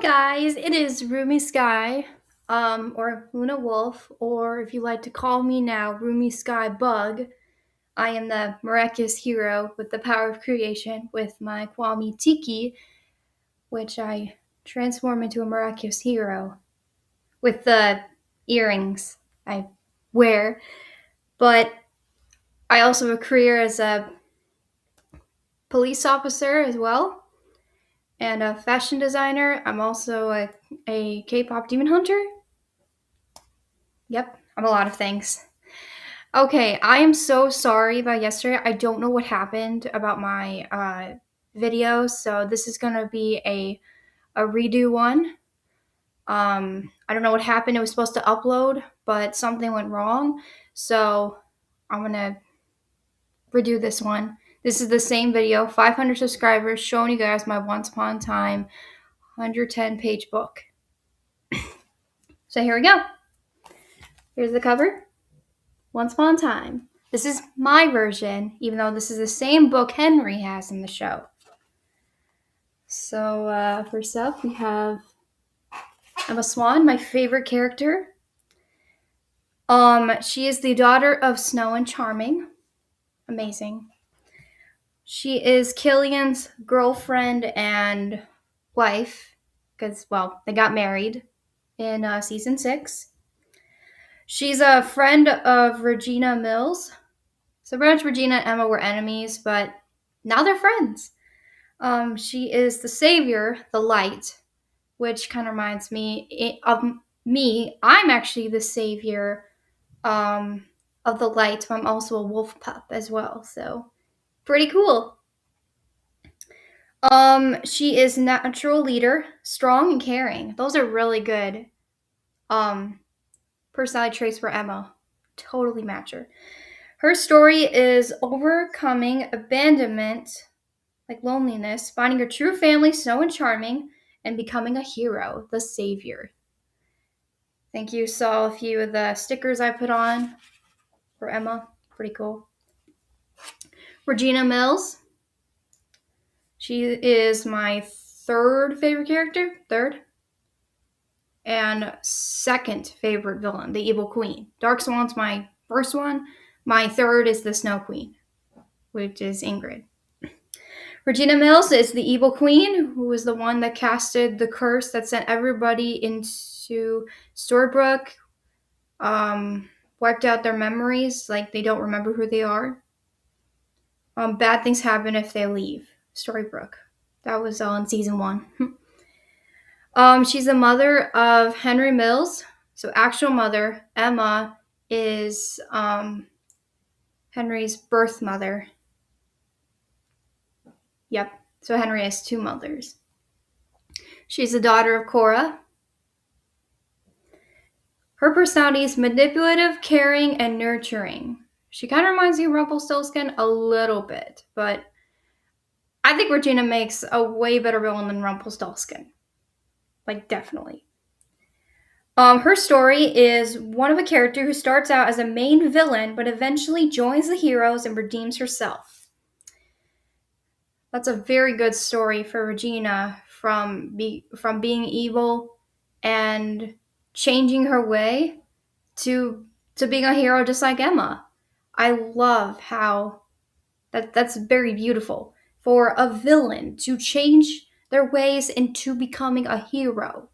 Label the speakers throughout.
Speaker 1: guys, it is Rumi Sky, or Luna Wolf, or if you like to call me now, Rumi Sky Bug. I am the miraculous hero with the power of creation with my Kwame Tiki, which I transform into a miraculous hero with the earrings I wear. But I also have a career as a police officer as well, and a fashion designer. I'm also a K-pop demon hunter. Yep, I'm a lot of things. Okay, I am so sorry about yesterday. I don't know what happened about my video, so this is gonna be a redo one. I don't know what happened. It was supposed to upload, but something went wrong, so I'm gonna redo this one. This is the same video, 500 subscribers, showing you guys my Once Upon a Time 110-page book. So here we go. Here's the cover. Once Upon a Time. This is my version, even though this is the same book Henry has in the show. So, first up, we have Emma Swan, my favorite character. She is the daughter of Snow and Charming. Amazing. She is Killian's girlfriend and wife, because, well, they got married in season 6. She's a friend of Regina Mills. So pretty much Regina and Emma were enemies, but now they're friends. She is the savior, the light, which kind of reminds me of me. I'm actually the savior of the light, but I'm also a wolf pup as well. So pretty cool. She is natural leader, strong and caring. Those are really good personality traits for Emma. Totally match her. Her story is overcoming abandonment, like loneliness, finding her true family, Snow and Charming, and becoming a hero, the savior. Thank you. Saw a few of the stickers I put on for Emma. Pretty cool. Regina Mills. She is my third favorite character. Third. And second favorite villain, the Evil Queen. Dark Swan's my first one. My third is the Snow Queen, which is Ingrid. Regina Mills is the Evil Queen, who was the one that casted the curse that sent everybody into Storybrooke, wiped out their memories, like they don't remember who they are. Bad things happen if they leave Storybrooke. That was in season 1. She's the mother of Henry Mills. So actual mother, Emma, is Henry's birth mother. Yep. So Henry has 2 mothers. She's the daughter of Cora. Her personality is manipulative, caring, and nurturing. She kind of reminds me of Rumpelstiltskin a little bit, but I think Regina makes a way better villain than Rumpelstiltskin. Like, definitely. Her story is one of a character who starts out as a main villain, but eventually joins the heroes and redeems herself. That's a very good story for Regina from being evil and changing her way to being a hero just like Emma. I love how that's very beautiful for a villain to change their ways into becoming a hero.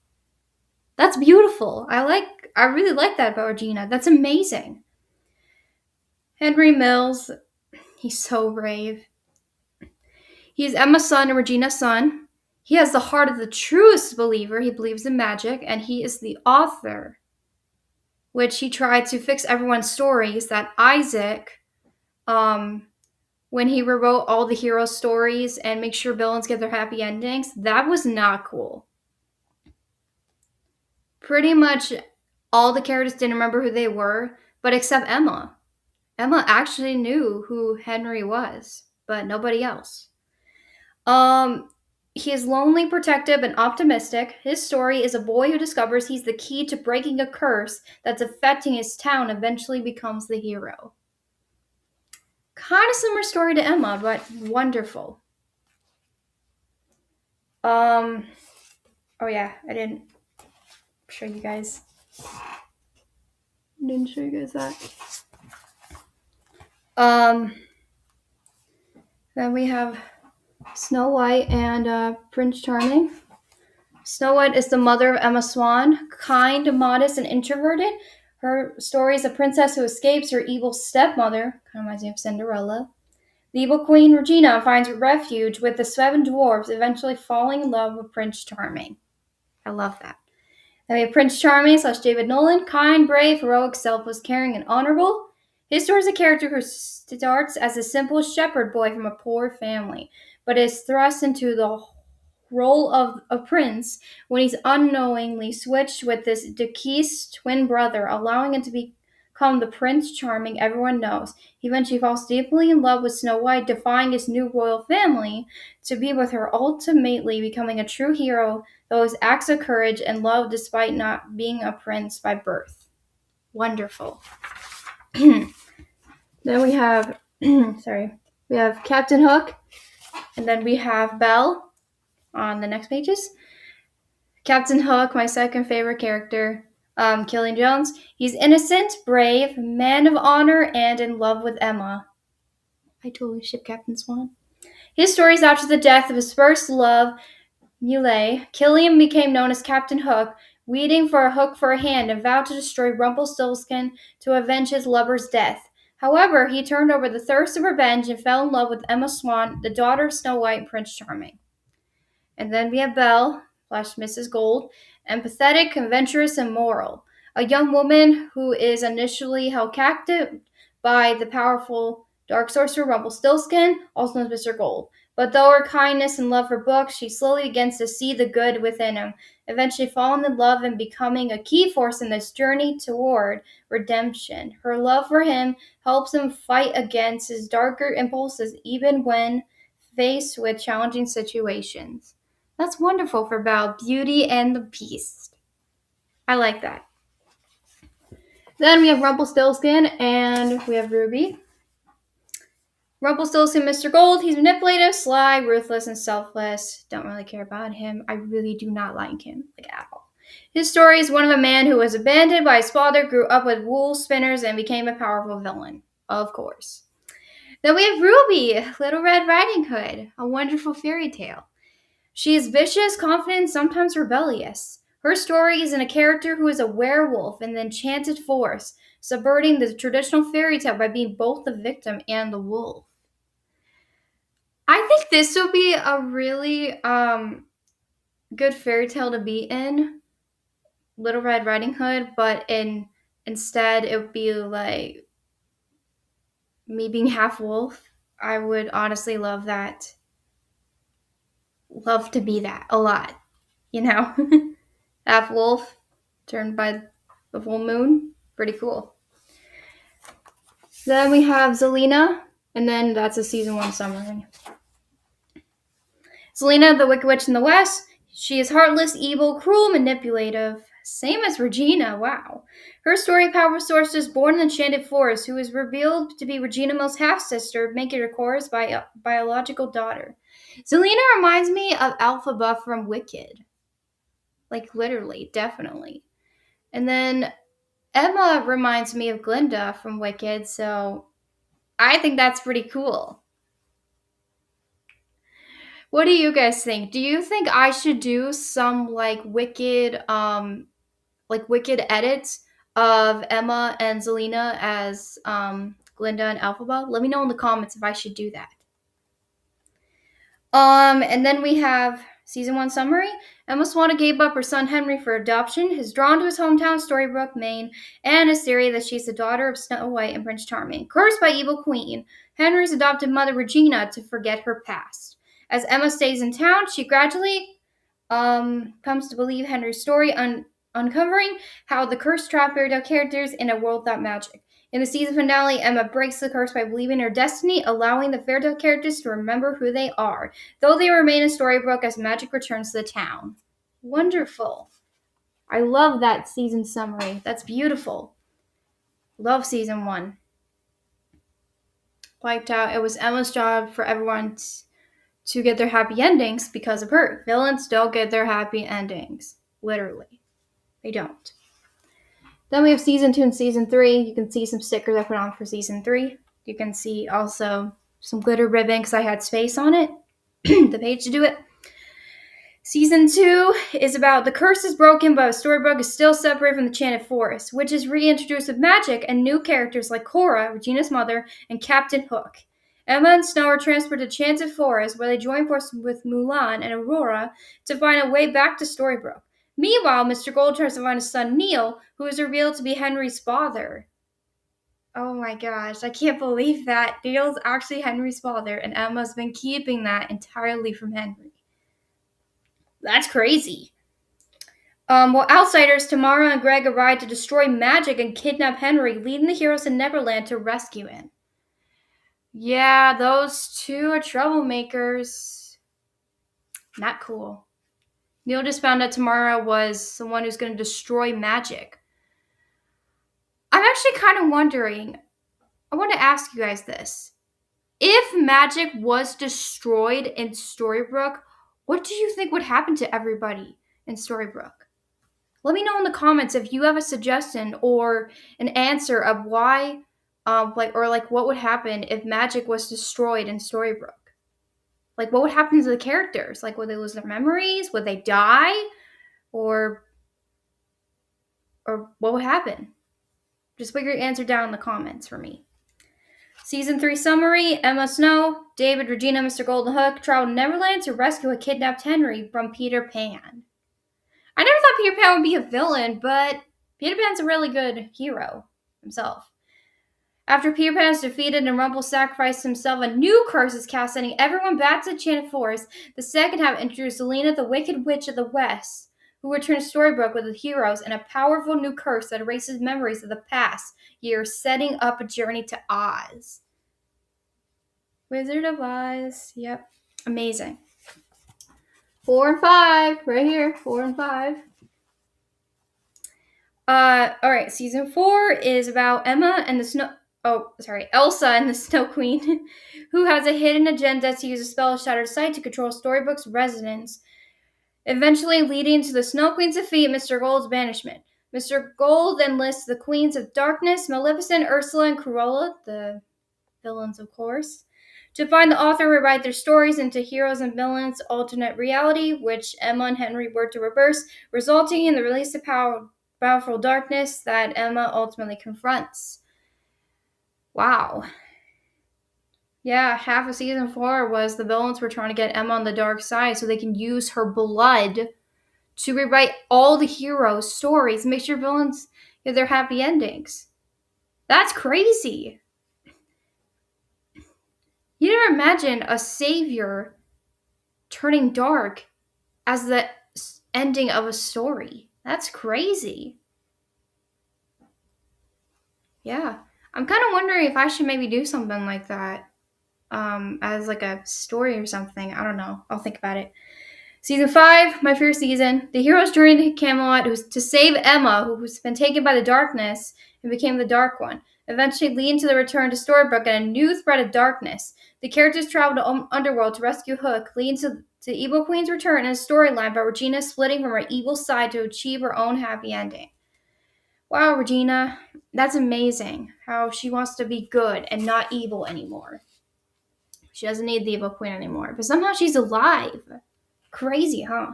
Speaker 1: That's beautiful. I really like that about Regina. That's amazing. Henry Mills, he's so brave. He's Emma's son and Regina's son. He has the heart of the truest believer. He believes in magic, and he is the author, which he tried to fix everyone's stories that Isaac, when he rewrote all the hero stories and make sure villains get their happy endings, that was not cool. Pretty much all the characters didn't remember who they were, but except Emma. Emma actually knew who Henry was, but nobody else. He is lonely, protective, and optimistic. His story is a boy who discovers he's the key to breaking a curse that's affecting his town, eventually becomes the hero. Kind of similar story to Emma, but wonderful. Oh yeah, I didn't show you guys. Didn't show you guys that. Then we have Snow White and Prince Charming. Snow White is the mother of Emma Swan, kind, modest, and introverted. Her story is a princess who escapes her evil stepmother, kind of reminds me of Cinderella. The evil queen Regina finds refuge with the seven dwarves, eventually falling in love with Prince Charming. I love that. Then we have Prince Charming / David Nolan, kind, brave, heroic, selfless, caring, and honorable. His story is a character who starts as a simple shepherd boy from a poor family, but is thrust into the role of a prince when he's unknowingly switched with this deceased twin brother, allowing him to become the Prince Charming everyone knows. He eventually falls deeply in love with Snow White, defying his new royal family to be with her, ultimately becoming a true hero, though his acts of courage and love despite not being a prince by birth. Wonderful. Then we have, we have Captain Hook, and then we have Belle on the next pages. Captain Hook, my second favorite character, Killian Jones. He's innocent, brave, man of honor, and in love with Emma. I totally ship Captain Swan. His story is after the death of his first love, Muley. Killian became known as Captain Hook, waiting for a hook for a hand, and vowed to destroy Rumpelstiltskin to avenge his lover's death. However, he turned over the thirst of revenge and fell in love with Emma Swan, the daughter of Snow White and Prince Charming. And then we have Belle / Mrs. Gold, empathetic, adventurous, and moral. A young woman who is initially held captive by the powerful dark sorcerer Rumpelstiltskin, also known as Mr. Gold. But though her kindness and love for books, she slowly begins to see the good within him, eventually falling in love and becoming a key force in this journey toward redemption. Her love for him helps him fight against his darker impulses even when faced with challenging situations. That's wonderful for Belle. Beauty and the Beast. I like that. Then we have Rumpelstiltskin and we have Ruby. Rumpelstiltskin, Mr. Gold. He's manipulative, sly, ruthless, and selfless. Don't really care about him. I really do not like him, at all. His story is one of a man who was abandoned by his father, grew up with wool spinners, and became a powerful villain. Of course. Then we have Ruby, Little Red Riding Hood, a wonderful fairy tale. She is vicious, confident, sometimes rebellious. Her story is in a character who is a werewolf in the enchanted forest, subverting the traditional fairy tale by being both the victim and the wolf. I think this would be a really good fairy tale to be in, Little Red Riding Hood, but instead it would be like me being half wolf. I would honestly love that. Love to be that a lot, half wolf, turned by the full moon. Pretty cool. Then we have Zelena, and then that's a season 1 summary. Zelena, the Wicked Witch in the West. She is heartless, evil, cruel, manipulative. Same as Regina, wow. Her story, power source, is born in the Enchanted Forest, who is revealed to be Regina Mill's half-sister, making her Cora's biological daughter. Zelena reminds me of Elphaba from Wicked. Like, literally, definitely. And then Emma reminds me of Glinda from Wicked, so I think that's pretty cool. What do you guys think? Do you think I should do some Wicked edits of Emma and Zelena as Glinda and Elphaba? Let me know in the comments if I should do that. And then we have season 1 summary. Emma Swan gave up her son Henry for adoption, is drawn to his hometown Storybrooke, Maine, and his theory that she's the daughter of Snow White and Prince Charming. Cursed by evil queen, Henry's adopted mother Regina to forget her past. As Emma stays in town, she gradually comes to believe Henry's story, uncovering how the curse trapped fairy tale characters in a world without magic. In the season finale, Emma breaks the curse by believing her destiny, allowing the fairy tale characters to remember who they are, though they remain in Storybrooke as magic returns to the town. Wonderful. I love that season summary. That's beautiful. Love season 1. Wiped out. It was Emma's job for everyone to get their happy endings because of her. Villains don't get their happy endings. Literally. They don't. Then we have season 2 and season 3. You can see some stickers I put on for season 3. You can see also some glitter ribbon because I had space on it, the page to do it. Season 2 is about the curse is broken, but a storybook is still separated from the Enchanted Forest, which is reintroduced with magic and new characters like Cora, Regina's mother, and Captain Hook. Emma and Snow are transported to Enchanted Forest, where they join forces with Mulan and Aurora to find a way back to Storybrooke. Meanwhile, Mr. Gold tries to find his son Neil, who is revealed to be Henry's father. Oh my gosh, I can't believe that. Neil's actually Henry's father, and Emma's been keeping that entirely from Henry. That's crazy. Outsiders, Tamara and Greg arrive to destroy magic and kidnap Henry, leading the heroes in Neverland to rescue him. Yeah, those two are troublemakers. Not cool. Neil just found out Tamara was the one who's going to destroy magic. I'm actually kind of wondering, I want to ask you guys this. If magic was destroyed in Storybrooke, what do you think would happen to everybody in Storybrooke? Let me know in the comments if you have a suggestion or an answer of why, what would happen if magic was destroyed in Storybrooke. Like, what would happen to the characters? Like, would they lose their memories? Would they die? Or what would happen? Just put your answer down in the comments for me. Season 3 summary: Emma Snow, David, Regina, Mr. Golden Hook travel to Neverland to rescue a kidnapped Henry from Peter Pan. I never thought Peter Pan would be a villain, but Peter Pan's a really good hero himself. After Peter Pan is defeated and Rumple sacrificed himself, a new curse is cast, sending everyone back to the Enchanted Forest. The second half introduced Zelena, the Wicked Witch of the West, who returns to Storybrooke with the heroes and a powerful new curse that erases memories of the past years, setting up a journey to Oz. Wizard of Oz. Yep. Amazing. 4 and 5. Right here. 4 and 5. Alright. Season 4 is about Elsa and the Snow Queen, who has a hidden agenda to use a spell of Shattered Sight to control Storybrooke's residents, eventually leading to the Snow Queen's defeat and Mr. Gold's banishment. Mr. Gold enlists the Queens of Darkness, Maleficent, Ursula, and Cruella, the villains, of course, to find the author rewrite their stories into heroes and villains' alternate reality, which Emma and Henry work to reverse, resulting in the release of powerful darkness that Emma ultimately confronts. Wow. Yeah, half of season 4 was the villains were trying to get Emma on the dark side so they can use her blood to rewrite all the heroes' stories and make sure villains get their happy endings. That's crazy. You never imagine a savior turning dark as the ending of a story. That's crazy. Yeah. I'm kind of wondering if I should maybe do something like that as like a story or something. I don't know. I'll think about it. Season 5, my favorite season. The heroes journey to Camelot to save Emma, who's been taken by the darkness and became the Dark One, eventually leading to the return to Storybrooke and a new threat of darkness. The characters travel to Underworld to rescue Hook, leading to the Evil Queen's return and a storyline about Regina splitting from her evil side to achieve her own happy ending. Wow, Regina, that's amazing how she wants to be good and not evil anymore. She doesn't need the Evil Queen anymore, but somehow she's alive. Crazy, huh?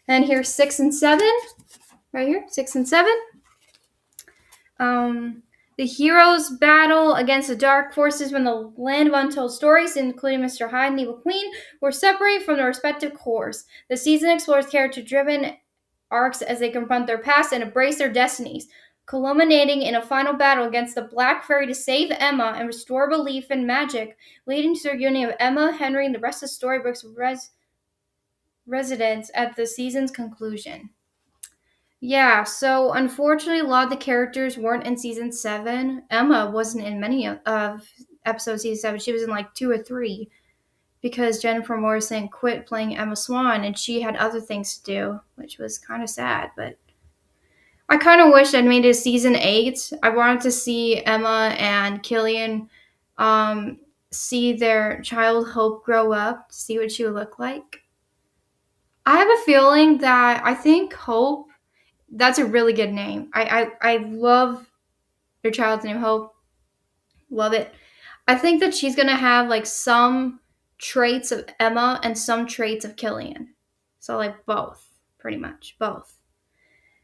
Speaker 1: And here's 6 and 7. Right here, 6 and 7. The heroes battle against the dark forces when the Land of Untold Stories, including Mr. Hyde and the Evil Queen, were separated from their respective cores. The season explores character-driven arcs as they confront their past and embrace their destinies, culminating in a final battle against the Black Fairy to save Emma and restore belief in magic, leading to the reunion of Emma, Henry, and the rest of Storybrooke's residents at the season's conclusion. Yeah, so unfortunately, a lot of the characters weren't in season 7. Emma wasn't in many of episodes season 7. She was in like 2 or 3 because Jennifer Morrison quit playing Emma Swan and she had other things to do, which was kind of sad. But I kind of wish I'd made it season 8. I wanted to see Emma and Killian see their child Hope grow up, see what she would look like. I have a feeling that I think Hope, that's a really good name. I love their child's name, Hope. Love it. I think that she's going to have like some traits of Emma and some traits of Killian. So, like, both, pretty much, both.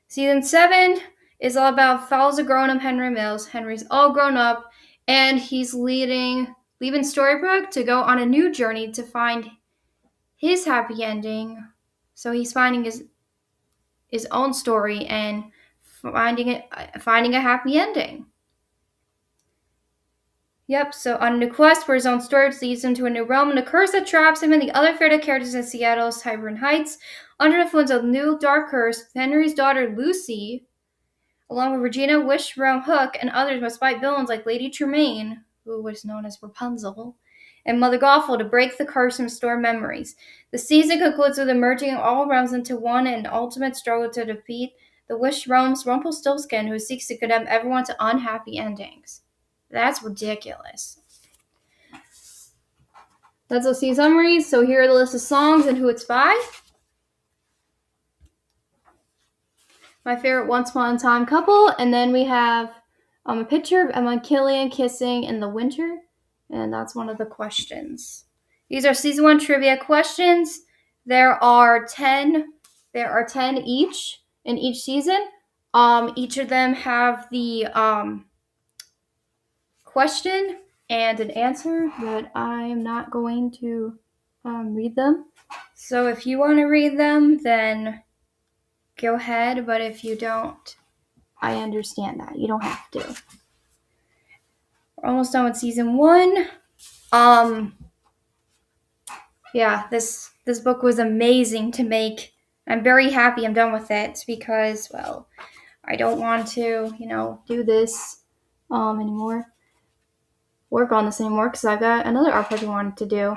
Speaker 1: Season 7 is all about follows a grown-up Henry Mills. Henry's all grown up, and he's leaving Storybrooke to go on a new journey to find his happy ending. So he's finding his own story and finding a happy ending. Yep, so on a new quest for his own story, which leads him to a new realm and a curse that traps him and the other fairy characters in Seattle's Hybern Heights. Under the influence of a new dark curse, Henry's daughter Lucy, along with Regina, Wishbone, Hook, and others must fight villains like Lady Tremaine, who was known as Rapunzel, and Mother Gothel to break the curse and restore memories. The season concludes with the merging of all realms into one and ultimate struggle to defeat the Wish Realm's Rumpelstiltskin, who seeks to condemn everyone to unhappy endings. That's ridiculous. Let's see summaries. So here are the list of songs and who it's by. My favorite Once Upon a Time couple. And then we have a picture of Emma and Killian kissing in the winter. And that's one of the questions. These are season 1 trivia questions. There are 10 each in each season. Each of them have the question and an answer, but I'm not going to read them. So if you want to read them, then go ahead, but if you don't, I understand that. You don't have to. We're almost done with season 1. Yeah, this book was amazing to make. I'm very happy I'm done with it because, well, I don't want to, do this anymore. Work on this anymore because I've got another art project I wanted to do.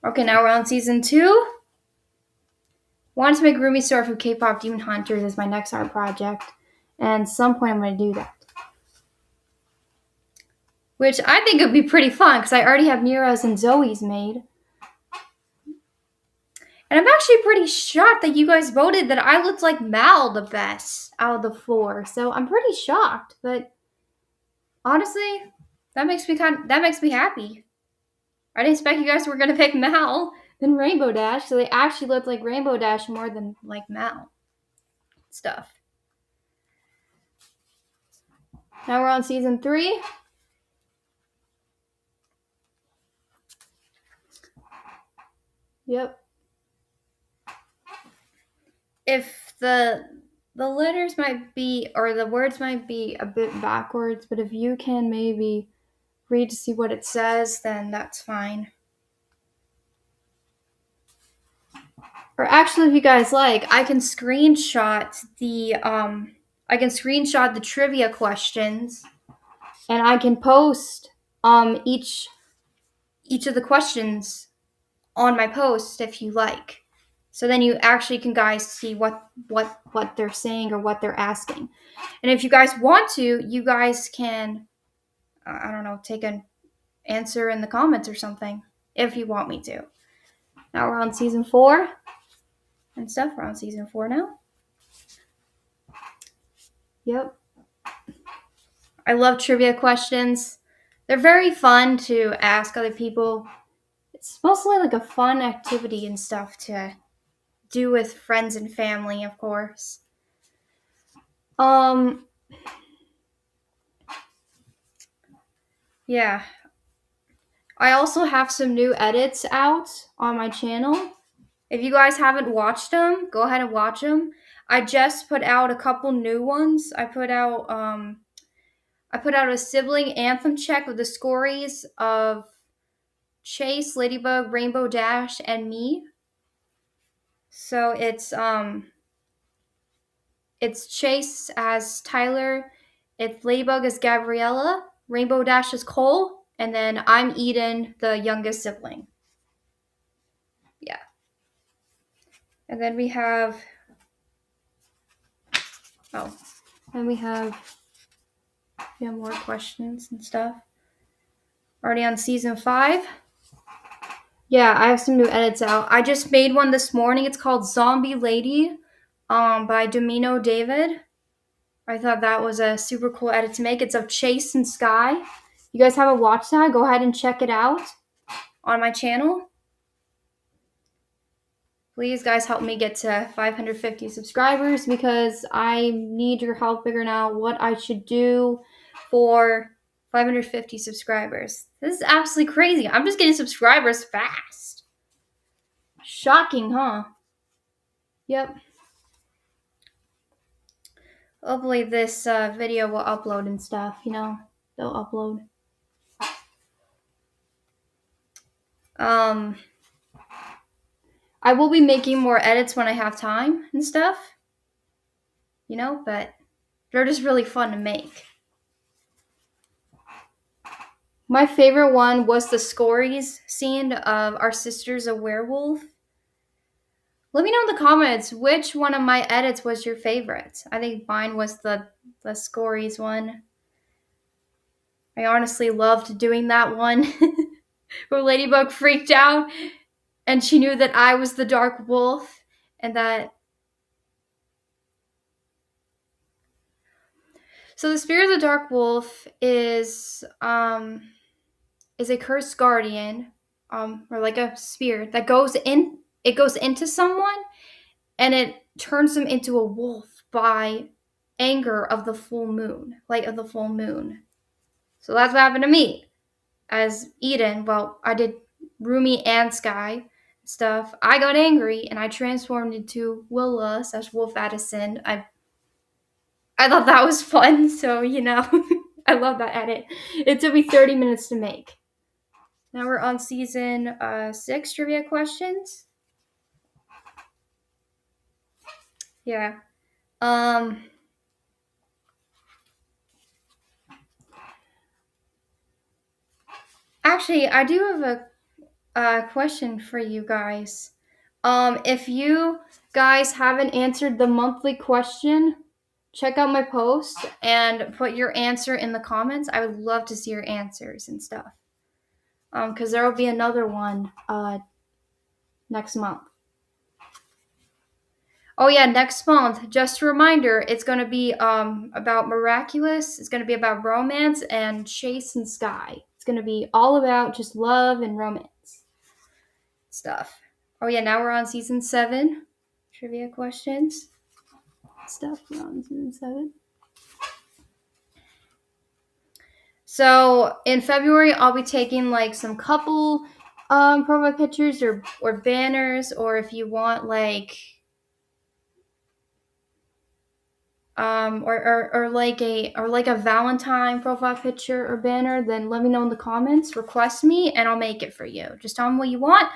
Speaker 1: Okay, now we're on season 2. Wanted to make Rumi Store for K-pop Demon Hunters as my next art project, and at some point I'm going to do that. Which I think would be pretty fun because I already have Mira's and Zoe's made. And I'm actually pretty shocked that you guys voted that I looked like Mal the best out of the 4. So I'm pretty shocked, but honestly, that makes me happy. I didn't expect you guys were gonna pick Mal than Rainbow Dash, so they actually looked like Rainbow Dash more than like Mal stuff. Now we're on season 3. Yep. If the letters might be, or the words might be a bit backwards, but if you can maybe read to see what it says, then that's fine. Or actually, if you guys like, I can screenshot the trivia questions, and I can post each of the questions on my post if you like. So then you actually can guys see what they're saying or what they're asking. And if you guys want to, you guys can I don't know, take an answer in the comments or something if you want me to. Now we're on season 4 and stuff. We're on season 4 now. Yep. I love trivia questions. They're very fun to ask other people. It's mostly like a fun activity and stuff to do with friends and family, of course. Yeah. I also have some new edits out on my channel. If you guys haven't watched them, go ahead and watch them. I just put out a couple new ones. I put out a sibling anthem check with the stories of Chase, Ladybug, Rainbow Dash, and me. So it's Chase as Tyler, it's Ladybug as Gabriella, Rainbow Dash as Cole, and then I'm Eden, the youngest sibling. Yeah. And then we have more questions and stuff. Already on season 5. Yeah, I have some new edits out. I just made one this morning. It's called Zombie Lady by Domino David. I thought that was a super cool edit to make. It's of Chase and Sky. You guys haven't watched that? Go ahead and check it out on my channel. Please, guys, help me get to 550 subscribers because I need your help figuring out what I should do for 550 subscribers. This is absolutely crazy. I'm just getting subscribers fast. Shocking, huh? Yep. Hopefully this video will upload and stuff, you know. They'll upload. I will be making more edits when I have time and stuff, you know, but they're just really fun to make. My favorite one was the Scories scene of Our Sister's a Werewolf. Let me know in the comments which one of my edits was your favorite. I think mine was the Scories one. I honestly loved doing that one where Ladybug freaked out and she knew that I was the Dark Wolf and that... So the spirit of the Dark Wolf is a cursed guardian, or like a spirit that goes into someone and it turns them into a wolf by anger of the full moon, light of the full moon. So that's what happened to me as Eden. Well, I did Rumi and Sky stuff. I got angry and I transformed into Willa / Wolf Addison. I thought that was fun, so you know, I love that edit. It took me 30 minutes to make. Now we're on season 6 trivia questions. Yeah. Actually, I do have a question for you guys. If you guys haven't answered the monthly question, check out my post and put your answer in the comments. I would love to see your answers and stuff. Because there will be another one next month. Oh yeah, next month, just a reminder, it's going to be about Miraculous. It's going to be about romance and Chase and Sky. It's going to be all about just love and romance stuff. Oh yeah, now we're on season 7. Trivia questions. Stuff, we're on season 7. So in February, I'll be taking like some couple profile pictures or banners, or if you want like or like a Valentine profile picture or banner, then let me know in the comments. Request me and I'll make it for you. Just tell me what you want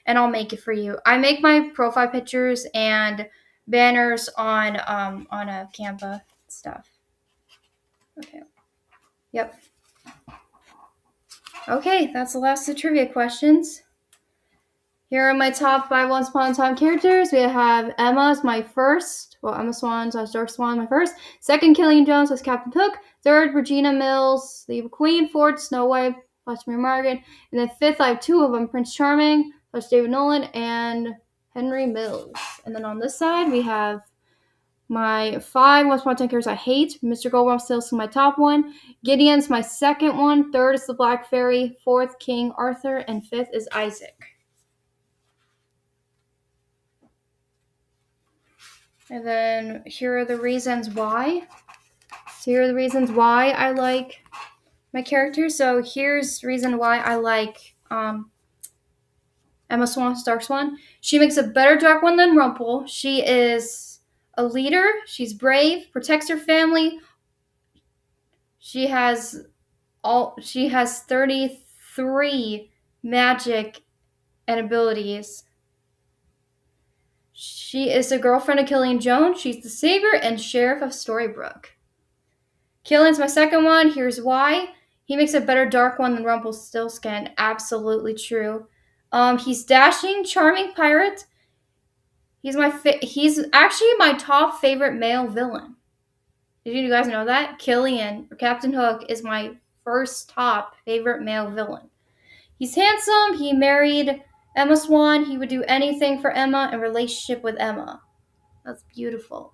Speaker 1: and I'll make it for you. I make my profile pictures and banners on a Canva stuff. Okay. Yep. Okay, that's the last of the trivia questions. Here are my top 5 Once Upon a Time characters. We have Emma as my first. Well, Emma Swan / Dark Swan, my first. Second, Killian Jones as Captain Hook. Third, Regina Mills, the Evil Queen. Fourth, Snow White / Mary Margaret. And then fifth, I have 2 of them, Prince Charming / David Nolan and Henry Mills. And then on this side, we have my 5 Once Upon a Time characters I hate. Mr. Goldblum still my top one. Gideon's my second one. Third is the Black Fairy. Fourth, King Arthur. And fifth is Isaac. And then here are the reasons why. So here are the reasons why I like my characters. So here's the reason why I like Emma Swan, Dark Swan. She makes a better Dark One than Rumple. She is a leader. She's brave, protects her family. She has 33 magic and abilities. She is the girlfriend of Killian Jones. She's the savior and sheriff of Storybrooke. Killian's my second one. Here's why. He makes a better Dark One than Rumpelstiltskin. Absolutely true. He's dashing, charming pirate. He's actually my top favorite male villain. Did you guys know that? Killian, or Captain Hook, is my first top favorite male villain. He's handsome. He married Emma Swan. He would do anything for Emma in relationship with Emma. That's beautiful.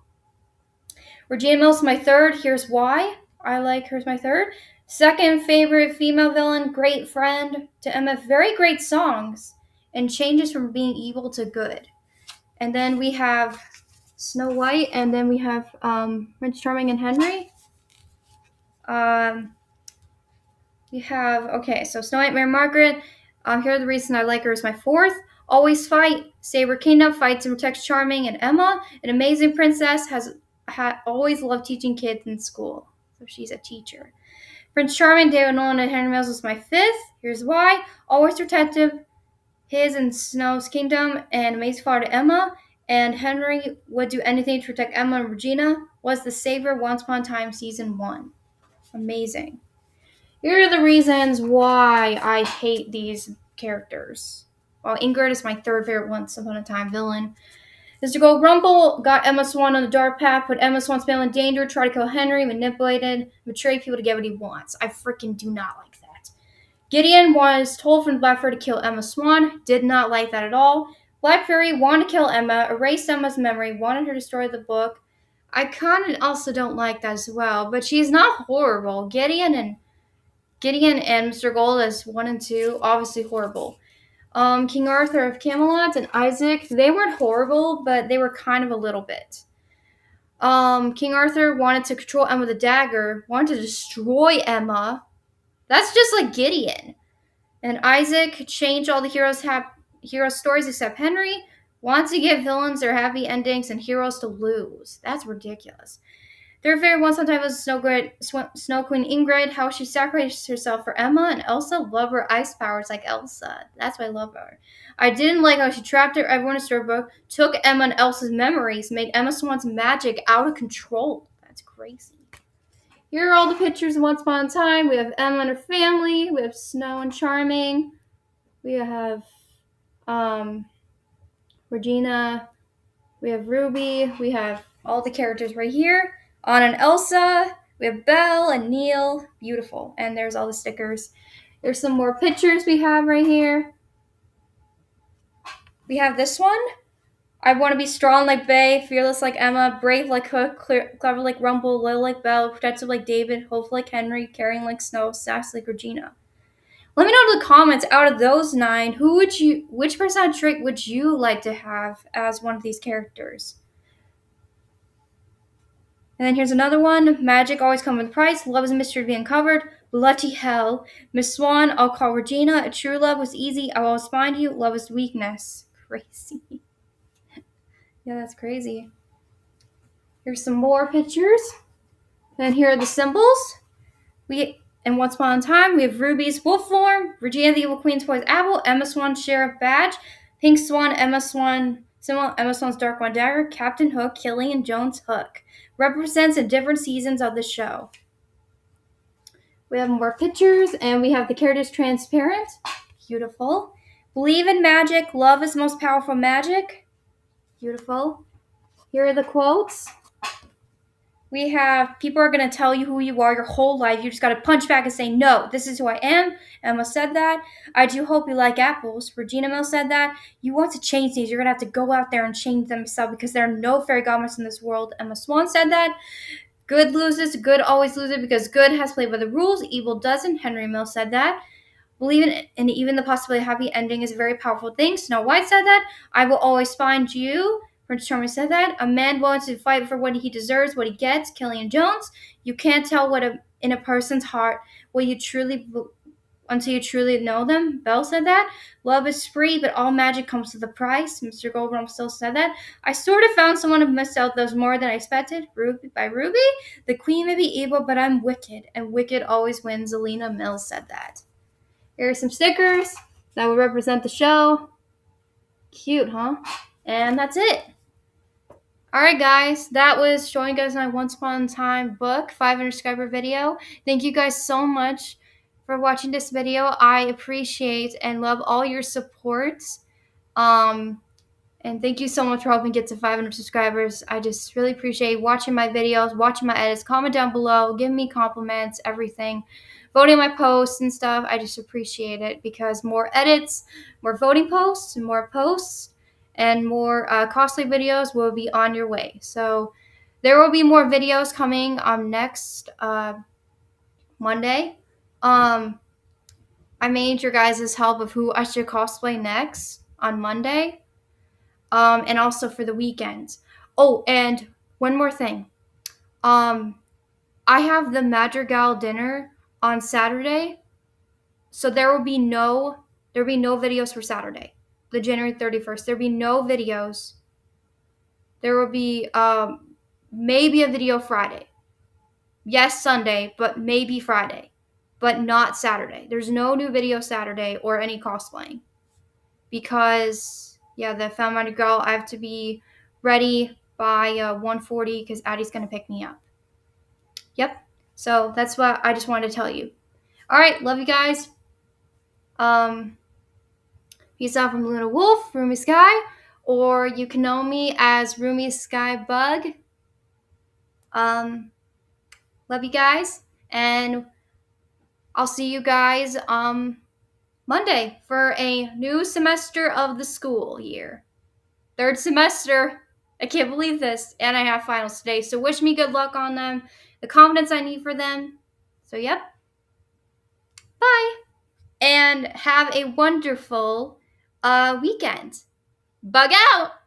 Speaker 1: Regina Mills, my third. Here's why I like her as my third. Second favorite female villain, great friend to Emma, very great songs, and changes from being evil to good. And then we have Snow White, and then we have Prince Charming and Henry. So Snow White, Mary Margaret. Here are the reasons I like her as my fourth. Always fight. Saber Kingdom fights and protects Charming and Emma. An amazing princess has always loved teaching kids in school. So she's a teacher. Prince Charming, David Nolan, and Henry Mills was my fifth. Here's why. Always protective. His and Snow's Kingdom, and amazing father to Emma. And Henry would do anything to protect Emma and Regina. Was the savior Once Upon a Time Season 1. Amazing. Here are the reasons why I hate these characters. Well, Ingrid is my third favorite Once Upon a Time villain. Mr. Gold Rumble got Emma Swan on the dark path, put Emma Swan's family in danger, tried to kill Henry, manipulated, betrayed people to get what he wants. I freaking do not like that. Gideon was told from Blackfur to kill Emma Swan. Did not like that at all. Black Fury wanted to kill Emma, erased Emma's memory, wanted her to destroy the book. I kind of also don't like that as well, but she's not horrible. Gideon and Mr. Gold as 1 and 2, obviously horrible. King Arthur of Camelot and Isaac, they weren't horrible, but they were kind of a little bit. King Arthur wanted to control Emma with a dagger, wanted to destroy Emma. That's just like Gideon. And Isaac changed all the heroes' stories except Henry, wants to give villains their happy endings and heroes to lose. That's ridiculous. Their favorite one sometimes was Snow Queen Ingrid, how she sacrificed herself for Emma, and Elsa loved her ice powers like Elsa. That's why I love her. I didn't like how she trapped everyone in a storybook, took Emma and Elsa's memories, made Emma Swan's magic out of control. That's crazy. Here are all the pictures of Once Upon a Time. We have Emma and her family. We have Snow and Charming. We have Regina. We have Ruby. We have all the characters right here. Anna and Elsa. We have Belle and Neil. Beautiful. And there's all the stickers. There's some more pictures we have right here. We have this one. I want to be strong like Bay, fearless like Emma, brave like Hook, clever like Rumble, loyal like Belle, protective like David, hopeful like Henry, caring like Snow, sassy like Regina. Let me know in the comments, out of those 9, which personality trait would you like to have as one of these characters? And then here's another one. Magic always comes with a price. Love is a mystery to be uncovered. Bloody hell. Miss Swan, I'll call Regina. A true love was easy. I will always find you. Love is weakness. Crazy. Yeah, that's crazy. Here's some more pictures. And here are the symbols. And Once Upon a Time, we have Ruby's wolf form, Regina the Evil Queen's poised apple, Emma Swan sheriff badge, Pink Swan, Emma Swan symbol, Emma Swan's dark one dagger, Captain Hook, Killian Jones Hook. Represents the different seasons of the show. We have more pictures, and we have the characters transparent. Beautiful. Believe in magic. Love is the most powerful magic. Beautiful. Here are the quotes. We have, people are going to tell you who you are your whole life. You just got to punch back and say, no, this is who I am. Emma said that. I do hope you like apples. Regina Mills said that. You want to change these. You're going to have to go out there and change them yourself because there are no fairy godmothers in this world. Emma Swan said that. Good loses. Good always loses because good has played by the rules. Evil doesn't. Henry Mills said that. Believe in even the possibility of a happy ending is a very powerful thing. Snow White said that. I will always find you. Prince Charming said that. A man wants to fight for what he deserves, what he gets. Killian Jones. You can't tell in a person's heart what you truly until you truly know them. Belle said that. Love is free, but all magic comes with a price. Mr. Goldrum still said that. I sort of found someone who missed out those more than I expected. Ruby. The queen may be evil, but I'm wicked, and wicked always wins. Zelina Mills said that. Here are some stickers that will represent the show. Cute, huh? And that's it. Alright guys, that was showing you guys my Once Upon a Time book 500 subscriber video. Thank you guys so much for watching this video. I appreciate and love all your support. And thank you so much for helping get to 500 subscribers. I just really appreciate watching my videos, watching my edits. Comment down below, give me compliments, everything. voting my posts and stuff. I just appreciate it because more edits, more voting posts, and more posts, and more costly videos will be on your way. So there will be more videos coming next Monday. I made your guys' help of who I should cosplay next on Monday, and also for the weekends. Oh, and one more thing. I have the Madrigal dinner on Saturday, so there will be no videos for Saturday, the January 31st. There'll be no videos. There will be maybe a video Friday. Yes, Sunday, but maybe Friday, but not Saturday. There's no new video Saturday or any cosplaying because the Found My Girl, I have to be ready by 1:40 because Addie's gonna pick me up. Yep. So that's what I just wanted to tell you. All right, love you guys. Peace out from Luna Wolf, Roomy Sky, or you can know me as Roomy Sky Bug. Love you guys, and I'll see you guys Monday for a new semester of the school year. Third semester. I can't believe this, and I have finals today. So wish me good luck on them, the confidence I need for them. So yep. Bye, and have a wonderful weekend. Bug out!